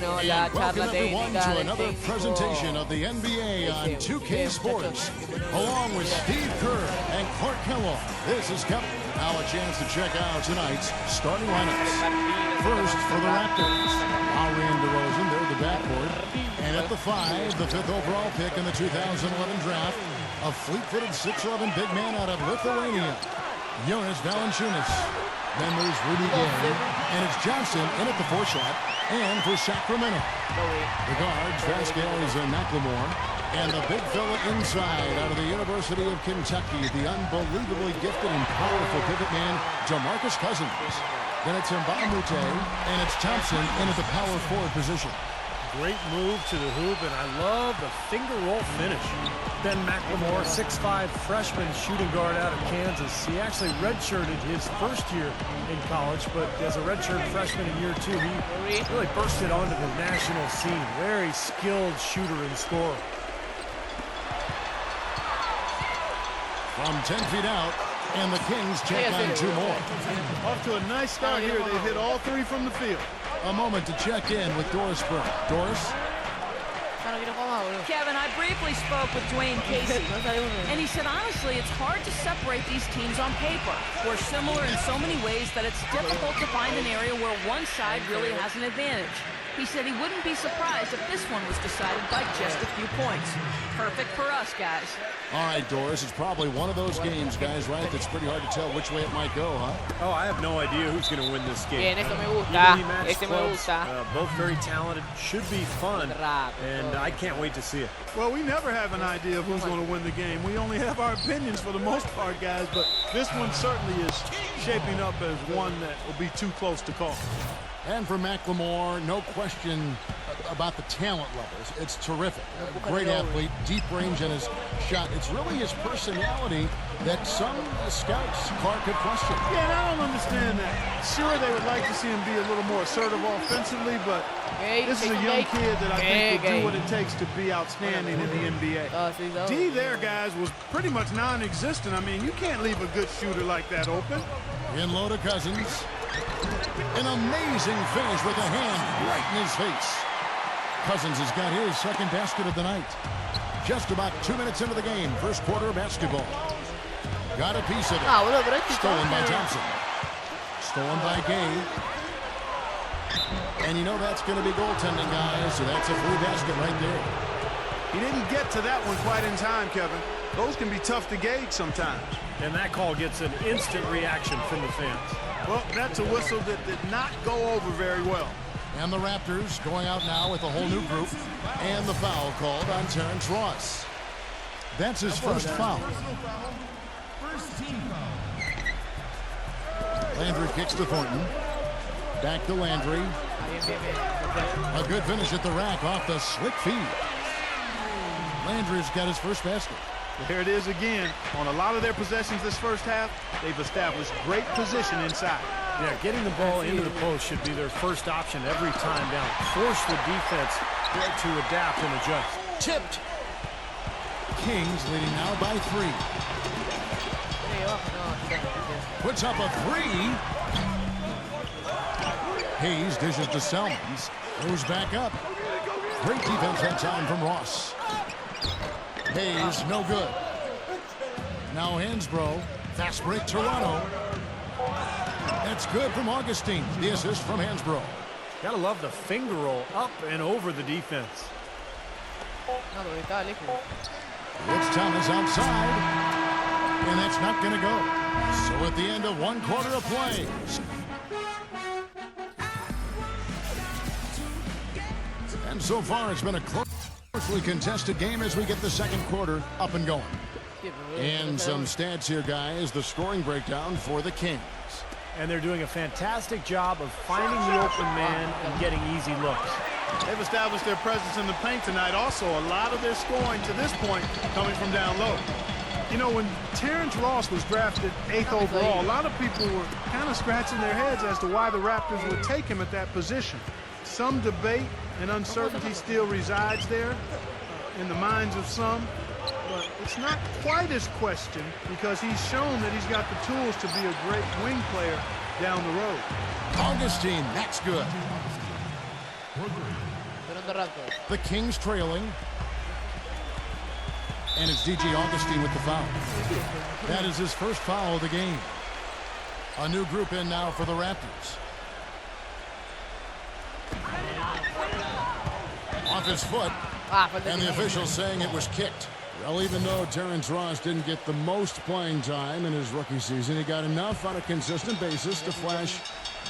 bueno, la charla everyone técnica to del another técnico. presentation of the NBA on 2K Sports. Along with Steve Kerr and Clark Kellogg, this is Kevin. Now a chance to check out tonight's starting lineups. First for the Raptors, Lowry and DeRozan, they're the backcourt. And at the 5, the 5th overall pick in the 2011 draft, a fleet-footed 6'11" big man out of Lithuania, Jonas Valanciunas. Then there's Rudy Gay, and it's Johnson in at the 4 shot, and for Sacramento, the guards, Vasquez and McLemore, and the big fella inside out of the University of Kentucky, the unbelievably gifted and powerful pivot man, DeMarcus Cousins. Then it's Mbamute, and it's Thompson in at the power forward position. Great move to the hoop, and I love the finger roll finish. Ben McLemore, 6'5" freshman shooting guard out of Kansas. He actually redshirted his first year in college, but as a redshirt freshman in year 2, he really bursted onto the national scene. Very skilled shooter and scorer. From 10 feet out, and the Kings check on 2 more. Off to a nice start here. They've hit all 3 from the field. A moment to check in with Doris Burke. Doris? Kevin, I briefly spoke with Dwayne Casey, and he said, honestly, it's hard to separate these teams on paper. We're similar in so many ways that it's difficult to find an area where one side really has an advantage. He said he wouldn't be surprised if this one was decided by just a few points. Perfect for us, guys. All right, Doris, it's probably one of those games, guys, right, that's pretty hard to tell which way it might go, huh? Oh, I have no idea who's going to win this game. Bien, esto me gusta. Evenly matched Este me folks, gusta. both very talented, should be fun, and I can't wait to see it. Well, we never have an idea of who's going to win the game. We only have our opinions for the most part, guys, but this one certainly is shaping up as one that will be too close to call. And for McLemore, no question about the talent levels. It's terrific. Great athlete, deep range in his shot. It's really his personality that some scouts, Clark, could question. Yeah, and I don't understand that. Sure, they would like to see him be a little more assertive offensively, but this is a young kid that I think will do what it takes to be outstanding in the NBA. D there, guys, was pretty much non-existent. I mean, you can't leave a good shooter like that open. In low to Cousins. An amazing finish with a hand right in his face. Cousins has got his second basket of the night. Just about 2 minutes into the game, first quarter of basketball. Got a piece of it. Stolen by Thompson. Stolen by Gay. And you know that's going to be goaltending, guys, so that's a free basket right there. He didn't get to that one quite in time, Kevin. Those can be tough to gauge sometimes. And that call gets an instant reaction from the fans. Well, that's a whistle that did not go over very well. And the Raptors going out now with a whole new group. And the foul called on Terrence Ross. That's his first foul. Landry kicks to Thornton. Back to Landry. A good finish at the rack off the slick feed. Landry's got his first basket. There it is again. On a lot of their possessions this first half, they've established great position inside. Yeah, getting the ball into the post should be their first option every time down. Force the defense to adapt and adjust. Tipped. Kings leading now by 3. Puts up a 3. Hayes dishes to Selmans. Goes back up. Great defense that time from Ross. Hayes, no good. Now Hansbrough. Fast break, Toronto. That's good from Augustine. The assist from Hansbrough. Gotta love the finger roll up and over the defense. It's Thomas outside. And that's not going to go. So at the end of 1 quarter of play. And so far it's been a closely contested game as we get the second quarter up and going. And some stats here, guys. The scoring breakdown for the Kings. And they're doing a fantastic job of finding the open man and getting easy looks. They've established their presence in the paint tonight. Also, a lot of their scoring to this point coming from down low. You know, when Terrence Ross was drafted 8th overall, a lot of people were kind of scratching their heads as to why the Raptors would take him at that position. Some debate and uncertainty still resides there in the minds of some. But it's not quite as questioned because he's shown that he's got the tools to be a great wing player down the road. Augustine, that's good. The Kings trailing. And it's DJ Augustine with the foul. That is his first foul of the game. A new group in now for the Raptors. Off his foot. And the officials saying it was kicked. Well, even though Terrence Ross didn't get the most playing time in his rookie season, he got enough on a consistent basis to flash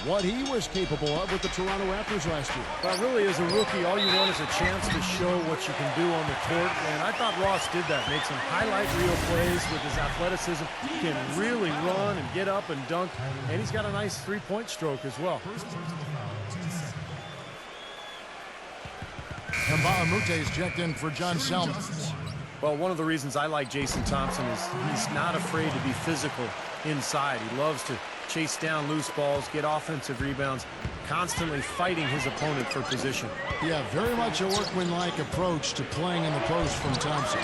what he was capable of with the Toronto Raptors last year. But really, as a rookie, all you want is a chance to show what you can do on the court. And I thought Ross did that. Make some highlight reel plays with his athleticism. He can really run and get up and dunk. And he's got a nice three-point stroke as well. And Bahamute's checked in for John Selman. Well, one of the reasons I like Jason Thompson is he's not afraid to be physical inside. He loves to chase down loose balls, get offensive rebounds, constantly fighting his opponent for position. Yeah, very much a workman-like approach to playing in the post from Thompson.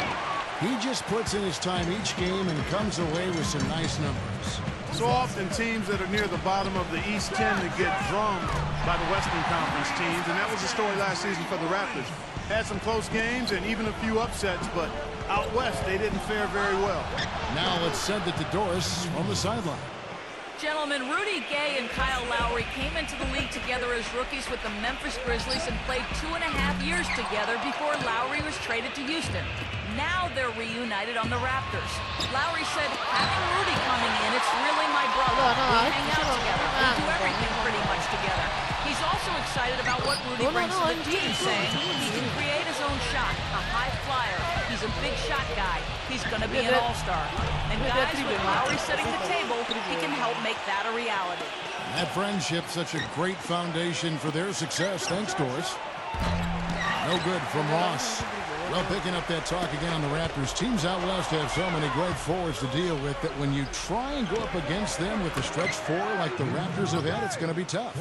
He just puts in his time each game and comes away with some nice numbers. So often teams that are near the bottom of the East tend to get drummed by the Western Conference teams, and that was the story last season for the Raptors. Had some close games and even a few upsets, but out west they didn't fare very well. Now let's send it to Doris on the sideline. Gentlemen, Rudy Gay and Kyle Lowry came into the league together as rookies with the Memphis Grizzlies and played 2.5 years together before Lowry was traded to Houston. Now they're reunited on the Raptors. Lowry said, having Rudy coming in, it's really my brother. We hang out together. We do everything pretty much together. He's also excited about what Rudy brings to the team, saying he can create his own shot, a high flyer. He's a big shot guy. He's going to be an all-star. And guys, with Lowry setting the table, he can help make that a reality. That friendship, such a great foundation for their success. Thanks, Doris. No good from Ross. Well, picking up that talk again on the Raptors, teams out west have so many great forwards to deal with that when you try and go up against them with the stretch four like the Raptors have had, it's going to be tough.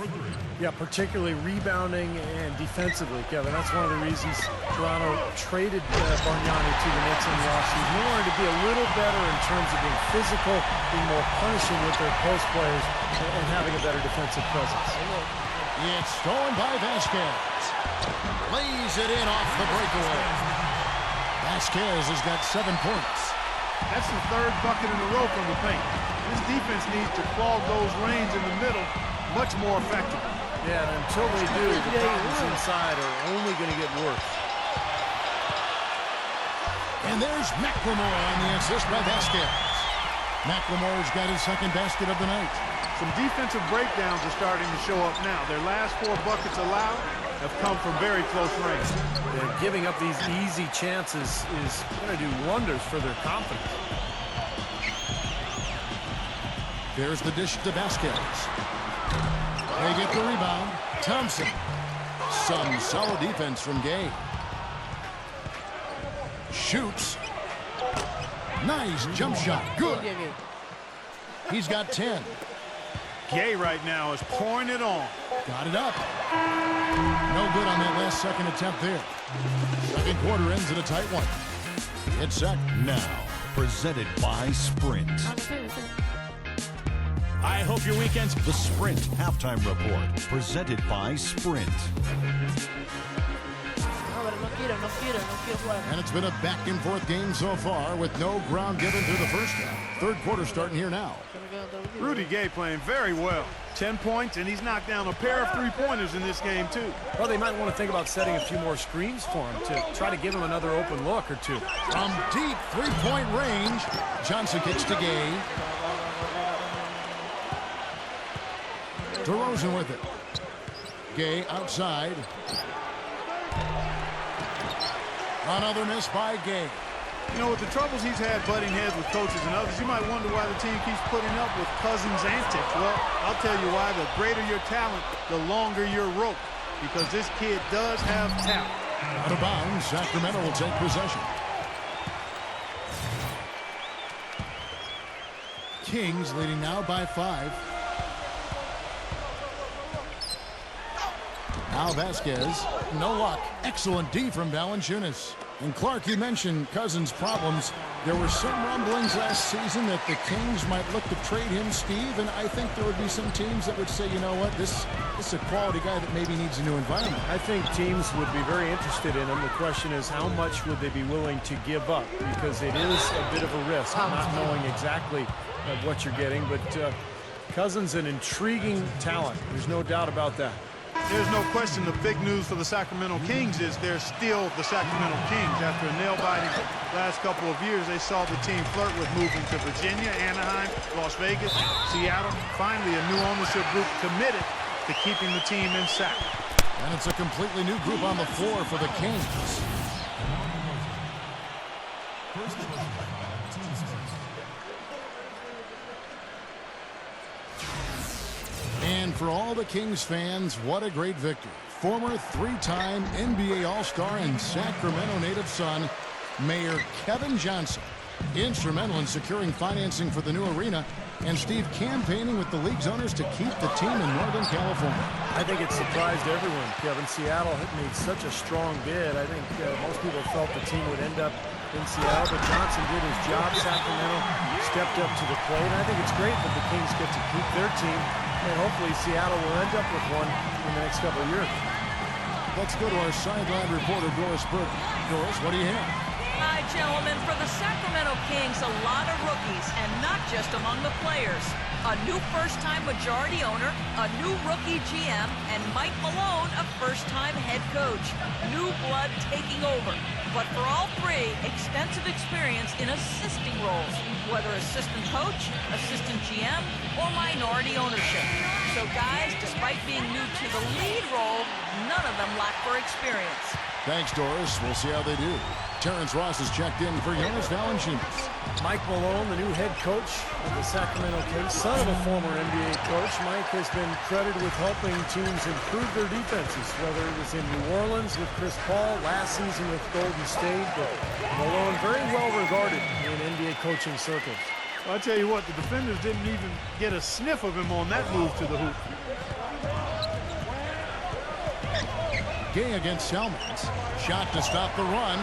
Yeah, particularly rebounding and defensively, Kevin. That's one of the reasons Toronto traded Bargnani to the Knicks in the offseason. They wanted to be a little better in terms of being physical, being more punishing with their post players, and having a better defensive presence. It's stolen by Vasquez. Lays it in off the breakaway. Vasquez has got 7 points. That's the third bucket in a row from the paint. This defense needs to clog those lanes in the middle much more effectively. Yeah, and until they do, the problems inside are only going to get worse. And there's McLemore on the assist by Vasquez. McLemore's got his second basket of the night. Some defensive breakdowns are starting to show up now. Their last 4 buckets allowed have come from very close range. Yeah, giving up these easy chances is going to do wonders for their confidence. There's the dish to Vasquez. They get the rebound. Thompson. Some solid defense from Gay. Shoots. Nice jump shot. Good. He's got 10. Gay right now is pouring it on. Got it up. No good on that last second attempt there. Second quarter ends in a tight one. It's set. Now, presented by Sprint. I hope your weekend's... The Sprint Halftime Report, presented by Sprint. And it's been a back-and-forth game so far with no ground given through the first half. Third quarter starting here now. Rudy Gay playing very well. 10 points, and he's knocked down a pair of three-pointers in this game, too. Well, they might want to think about setting a few more screens for him to try to give him another open look or two. From deep three-point range, Johnson kicks to Gay. Derozan with it. Gay outside. Another miss by Gay. You know, with the troubles he's had butting heads with coaches and others, you might wonder why the team keeps putting up with Cousins' antics. Well, I'll tell you why. The greater your talent, the longer your rope. Because this kid does have talent. Out of bounds, Sacramento will take possession. Kings leading now by 5. Now Vasquez, no luck. Excellent D from Valanciunas. And Clark, you mentioned Cousins' problems. There were some rumblings last season that the Kings might look to trade him, Steve, and I think there would be some teams that would say, you know what, this is a quality guy that maybe needs a new environment. I think teams would be very interested in him. The question is, how much would they be willing to give up? Because it is a bit of a risk, not knowing exactly what you're getting. But Cousins, an intriguing talent. There's no doubt about that. There's no question the big news for the Sacramento Kings is they're still the Sacramento Kings. After a nail-biting last couple of years, they saw the team flirt with moving to Virginia, Anaheim, Las Vegas, Seattle. Finally, a new ownership group committed to keeping the team in Sac. And it's a completely new group on the floor for the Kings. And for all the Kings fans, what a great victory. Former three-time NBA All-Star and Sacramento native son, Mayor Kevin Johnson, instrumental in securing financing for the new arena, and Steve campaigning with the league's owners to keep the team in Northern California. I think it surprised everyone, Kevin. Seattle had made such a strong bid. I think most people felt the team would end up in Seattle, but Johnson did his job. Sacramento stepped up to the plate. And I think it's great that the Kings get to keep their team, and hopefully Seattle will end up with one in the next couple of years. Let's go to our sideline reporter, Doris Burke. Doris, what do you have? Hi, gentlemen. For the Sacramento Kings, a lot of rookies, and not just among the players. A new first-time majority owner, a new rookie GM, and Mike Malone, a first-time head coach. New blood taking over. But for all three, extensive experience in assisting roles, whether assistant coach, assistant GM, or minority ownership. So guys, despite being new to the lead role, none of them lack for experience. Thanks, Doris. We'll see how they do. Terrence Ross has checked in for Jonas Valanciunas. Mike Malone, the new head coach of the Sacramento Kings, son of a former NBA coach. Mike has been credited with helping teams improve their defenses, whether it was in New Orleans with Chris Paul, last season with Golden State. But Malone, very well regarded in NBA coaching circles. Well, I'll tell you what, the defenders didn't even get a sniff of him on that move to the hoop. Gay against Salmons. Shot to stop the run.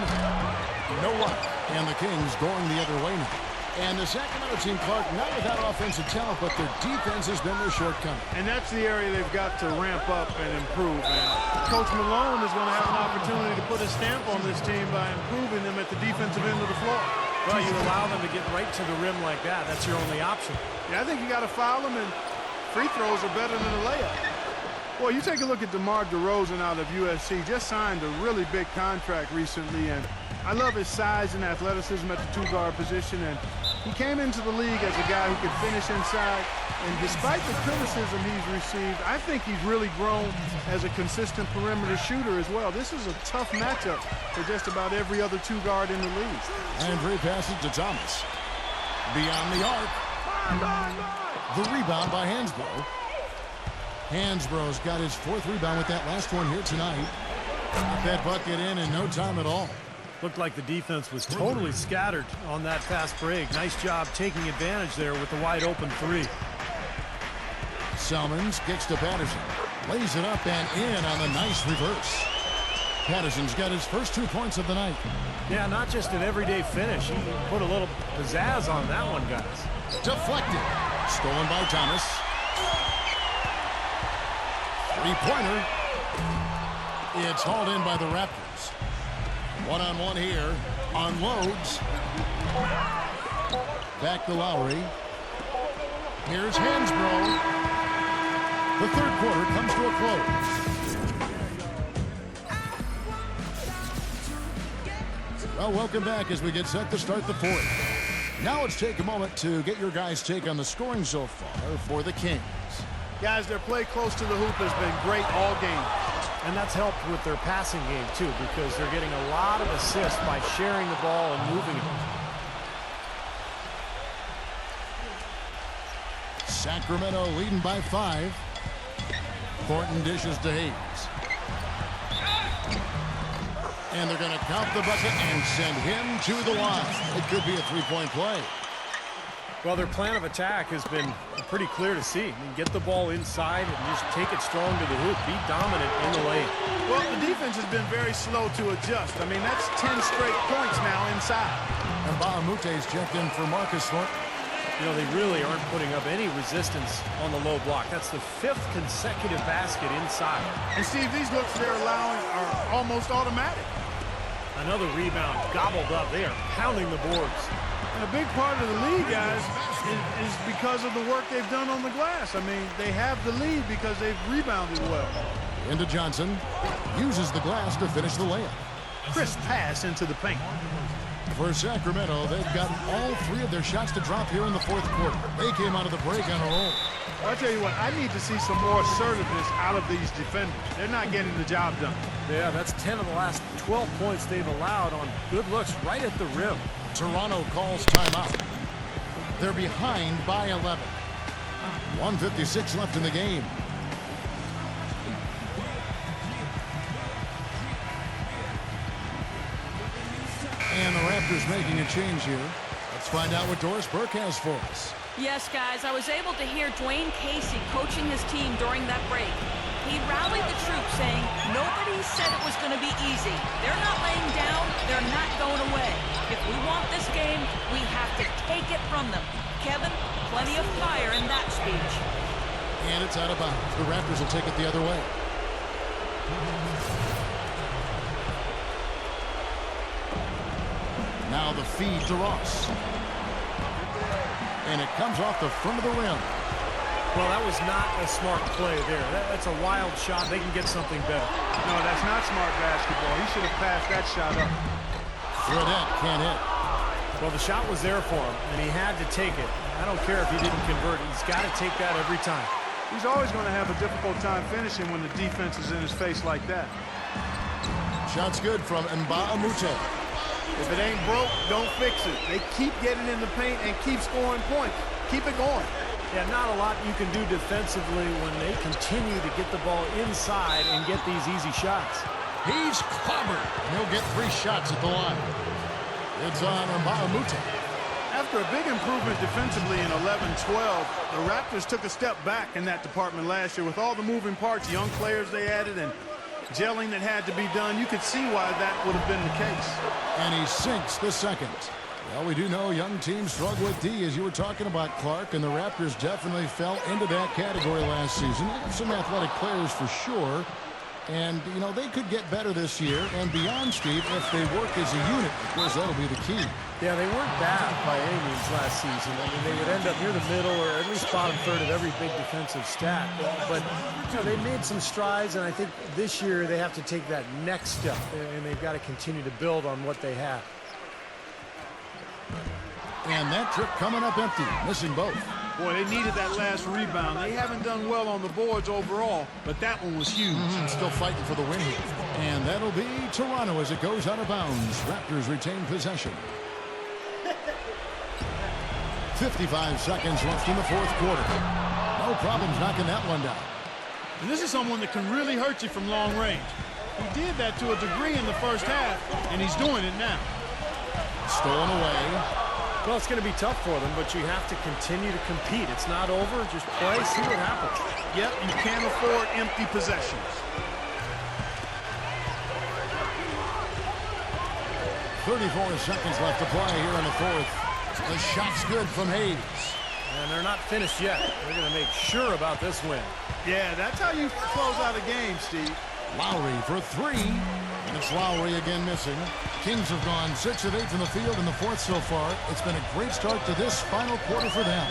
No luck. And the Kings going the other way now. And the Sacramento team, Clark, not without offensive talent, but their defense has been their shortcoming. And that's the area they've got to ramp up and improve. And Coach Malone is going to have an opportunity to put a stamp on this team by improving them at the defensive end of the floor. Well, you allow them to get right to the rim like that. That's your only option. Yeah, I think you got to foul them, and free throws are better than a layup. Well, you take a look at Demar Derozan out of USC. Just signed a really big contract recently, and I love his size and athleticism at the two-guard position. And he came into the league as a guy who could finish inside. And despite the criticism he's received, I think he's really grown as a consistent perimeter shooter as well. This is a tough matchup for just about every other two-guard in the league. And free passes to Thomas. Beyond the arc. The rebound by Hansbrough. Hansbrough's got his fourth rebound with that last one here tonight. Got that bucket in no time at all. Looked like the defense was totally scattered on that fast break. Nice job taking advantage there with the wide open three. Salmons kicks to Patterson. Lays it up and in on the nice reverse. Patterson's got his first 2 points of the night. Yeah, not just an everyday finish. He put a little pizzazz on that one, guys. Deflected. Stolen by Thomas. Three-pointer. It's hauled in by the Raptors. One-on-one here. Unloads. Back to Lowry. Here's Hansbrough. The third quarter comes to a close. Well, welcome back as we get set to start the fourth. Now let's take a moment to get your guys' take on the scoring so far for the Kings. Guys, their play close to the hoop has been great all game. And that's helped with their passing game, too, because they're getting a lot of assists by sharing the ball and moving it. Sacramento leading by 5. Thornton dishes to Hayes. And they're going to count the bucket and send him to the line. It could be a three-point play. Well, their plan of attack has been pretty clear to see. I mean, get the ball inside and just take it strong to the hoop. Be dominant in the lane. Well, the defense has been very slow to adjust. I mean, that's 10 straight points now inside. And Baamute's checked in for Marcus Thornton. You know, they really aren't putting up any resistance on the low block. That's the 5th consecutive basket inside. And Steve, these looks they're allowing are almost automatic. Another rebound gobbled up. They are pounding the boards. And a big part of the lead, guys, is because of the work they've done on the glass. I mean, they have the lead because they've rebounded well. Into Johnson. Uses the glass to finish the layup. Crisp pass into the paint. For Sacramento, they've gotten all 3 of their shots to drop here in the 4th quarter. They came out of the break on a roll. Well, I'll tell you what, I need to see some more assertiveness out of these defenders. They're not getting the job done. Yeah, that's 10 of the last 12 points they've allowed on good looks right at the rim. Toronto calls timeout. They're behind by 11. 1:56 left in the game. And the Raptors making a change here. Let's find out what Doris Burke has for us. Yes, guys, I was able to hear Dwayne Casey coaching his team during that break. He rallied the troops saying, nobody said it was going to be easy. They're not laying down. They're not going away. If we want this game, we have to take it from them. Kevin, plenty of fire in that speech. And it's out of bounds. The Raptors will take it the other way. Now the feed to Ross. And it comes off the front of the rim. Well, that was not a smart play there. That's a wild shot. They can get something better. No, that's not smart basketball. He should have passed that shot up. Fredette can't hit. Well, the shot was there for him, and he had to take it. I don't care if he didn't convert. He's got to take that every time. He's always going to have a difficult time finishing when the defense is in his face like that. Shot's good from Mbamute. If it ain't broke, don't fix it. They keep getting in the paint and keep scoring points. Keep it going. Yeah, not a lot you can do defensively when they continue to get the ball inside and get these easy shots. He's clobbered. He'll get 3 shots at the line. It's on Mbamute. After a big improvement defensively in 11-12, the Raptors took a step back in that department last year with all the moving parts, young players they added, and gelling that had to be done. You could see why that would have been the case. And he sinks the second. Well, we do know young teams struggle with D, as you were talking about, Clark, and the Raptors definitely fell into that category last season. Some athletic players for sure. And, you know, they could get better this year and beyond, Steve, if they work as a unit. Of course, that'll be the key. Yeah, they weren't bad by any means last season. I mean, they would end up near the middle or at least bottom third of every big defensive stat. But, you know, they made some strides, and I think this year they have to take that next step, and they've got to continue to build on what they have. And that trip coming up empty, missing both. Boy, they needed that last rebound. They haven't done well on the boards overall, but that one was huge. Still fighting for the win here. And that'll be Toronto as it goes out of bounds. Raptors retain possession. 55 seconds left in the 4th quarter. No problems knocking that one down. And this is someone that can really hurt you from long range. He did that to a degree in the first half, and he's doing it now. Stolen away. Well, it's going to be tough for them, but you have to continue to compete. It's not over. Just play, see what happens. Yep, you can't afford empty possessions. 34 seconds left to play here in the 4th. The shot's good from Hayes. And they're not finished yet. They're going to make sure about this win. Yeah, that's how you close out a game, Steve. Lowry for 3. And it's Lowry again missing. Kings have gone 6 of 8 from the field in the 4th so far. It's been a great start to this final quarter for them.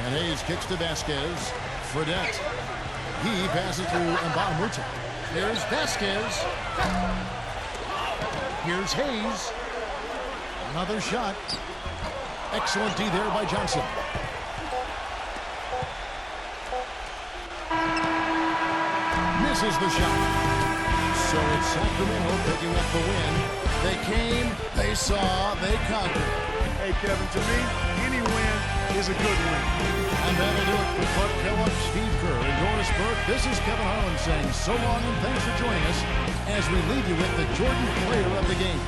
And Hayes kicks to Vasquez. Fredette. He passes to Mbamute. Here's Vasquez. Here's Hayes. Another shot. Excellent D there by Johnson. Misses the shot. So it's Sacramento picking up the win. They came, they saw, they conquered. Hey, Kevin, to me, any win is a good win. And that'll do it for Clark Kellogg, Steve Kerr, and Doris Burke. This is Kevin Harlan saying so long and thanks for joining us as we leave you with the Jordan Player of the Game.